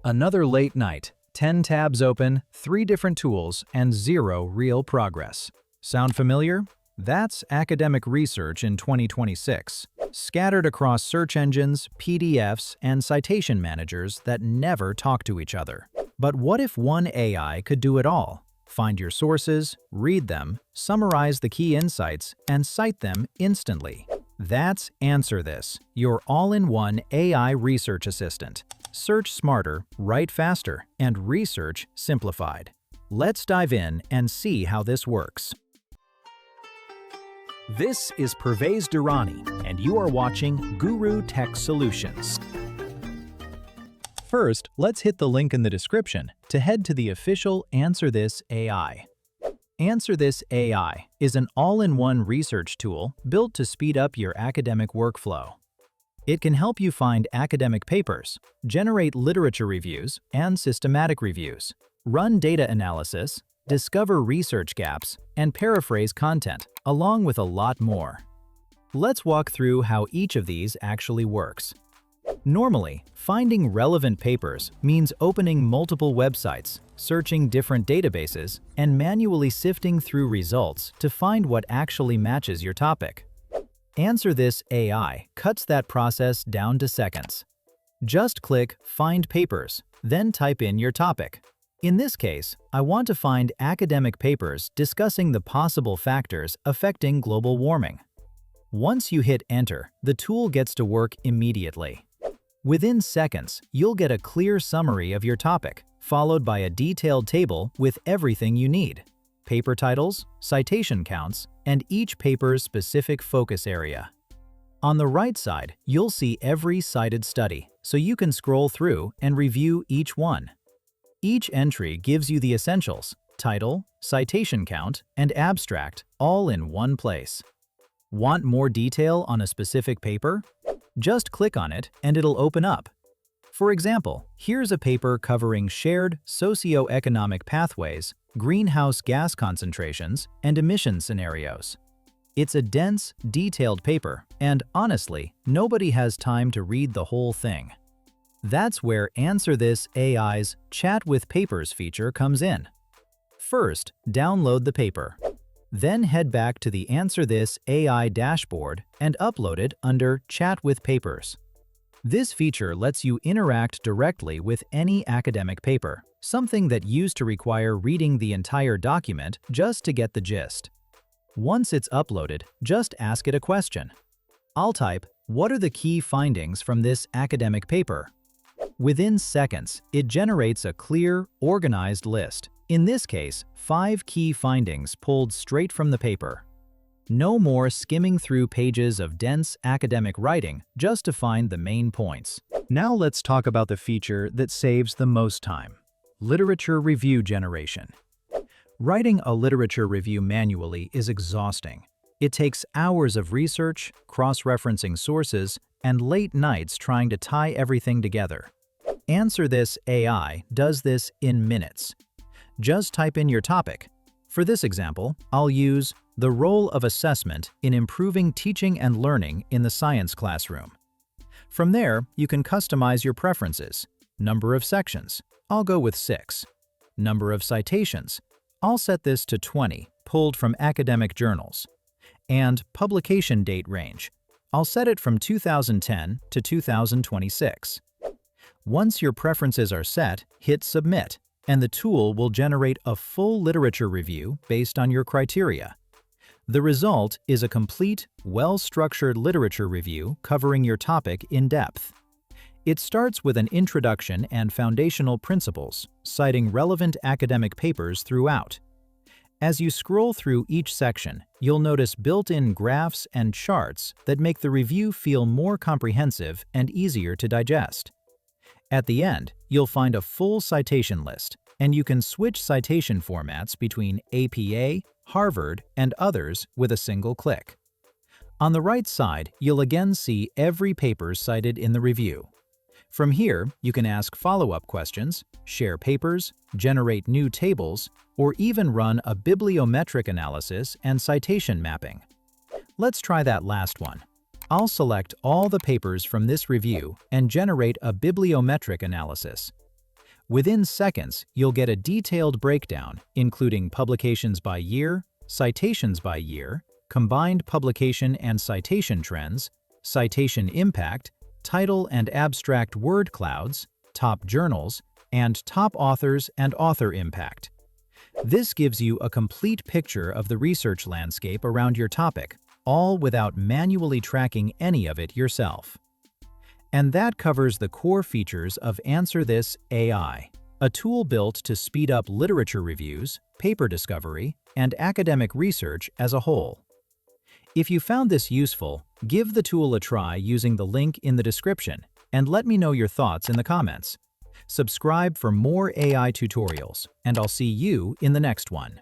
Another late night, 10 tabs open, 3 different tools, and 0 real progress. Sound familiar? That's academic research in 2026, scattered across search engines, PDFs, and citation managers that never talk to each other. But what if one AI could do it all? Find your sources, read them, summarize the key insights, and cite them instantly. That's AnswerThis, your all-in-one AI research assistant. Search smarter, write faster, and research simplified. Let's dive in and see how this works. This is Pervez Durrani, and you are watching gurrutechsolutions. First, let's hit the link in the description to head to the official AnswerThis AI. AnswerThis AI is an all-in-one research tool built to speed up your academic workflow. It can help you find academic papers, generate literature reviews and systematic reviews, run data analysis, discover research gaps, and paraphrase content, along with a lot more. Let's walk through how each of these actually works. Normally, finding relevant papers means opening multiple websites, searching different databases, and manually sifting through results to find what actually matches your topic. AnswerThis AI cuts that process down to seconds. Just click Find Papers, then type in your topic. In this case, I want to find academic papers discussing the possible factors affecting global warming. Once you hit Enter, the tool gets to work immediately. Within seconds, you'll get a clear summary of your topic, followed by a detailed table with everything you need: paper titles, citation counts, and each paper's specific focus area. On the right side, you'll see every cited study, so you can scroll through and review each one. Each entry gives you the essentials: title, citation count, and abstract, all in one place. Want more detail on a specific paper? Just click on it and it'll open up. For example, here's a paper covering shared socioeconomic pathways, greenhouse gas concentrations, and emission scenarios. It's a dense, detailed paper, and honestly, nobody has time to read the whole thing. That's where AnswerThis AI's Chat with Papers feature comes in. First, download the paper. Then head back to the AnswerThis AI dashboard and upload it under Chat with Papers. This feature lets you interact directly with any academic paper, something that used to require reading the entire document just to get the gist. Once it's uploaded, just ask it a question. I'll type, "What are the key findings from this academic paper?" Within seconds, it generates a clear, organized list. In this case, 5 key findings pulled straight from the paper. No more skimming through pages of dense academic writing just to find the main points. Now let's talk about the feature that saves the most time: literature review generation. Writing a literature review manually is exhausting. It takes hours of research, cross-referencing sources, and late nights trying to tie everything together. AnswerThis AI does this in minutes. Just type in your topic. For this example, I'll use the role of assessment in improving teaching and learning in the science classroom. From there, you can customize your preferences. Number of sections, I'll go with 6. Number of citations, I'll set this to 20, pulled from academic journals. And publication date range, I'll set it from 2010 to 2026. Once your preferences are set, hit Submit, and the tool will generate a full literature review based on your criteria. The result is a complete, well-structured literature review covering your topic in depth. It starts with an introduction and foundational principles, citing relevant academic papers throughout. As you scroll through each section, you'll notice built-in graphs and charts that make the review feel more comprehensive and easier to digest. At the end, you'll find a full citation list, and you can switch citation formats between APA, Harvard, and others with a single click. On the right side, you'll again see every paper cited in the review. From here, you can ask follow-up questions, share papers, generate new tables, or even run a bibliometric analysis and citation mapping. Let's try that last one. I'll select all the papers from this review and generate a bibliometric analysis. Within seconds, you'll get a detailed breakdown, including publications by year, citations by year, combined publication and citation trends, citation impact, title and abstract word clouds, top journals, and top authors and author impact. This gives you a complete picture of the research landscape around your topic, all without manually tracking any of it yourself. And that covers the core features of AnswerThis AI, a tool built to speed up literature reviews, paper discovery, and academic research as a whole. If you found this useful, give the tool a try using the link in the description and let me know your thoughts in the comments. Subscribe for more AI tutorials, and I'll see you in the next one.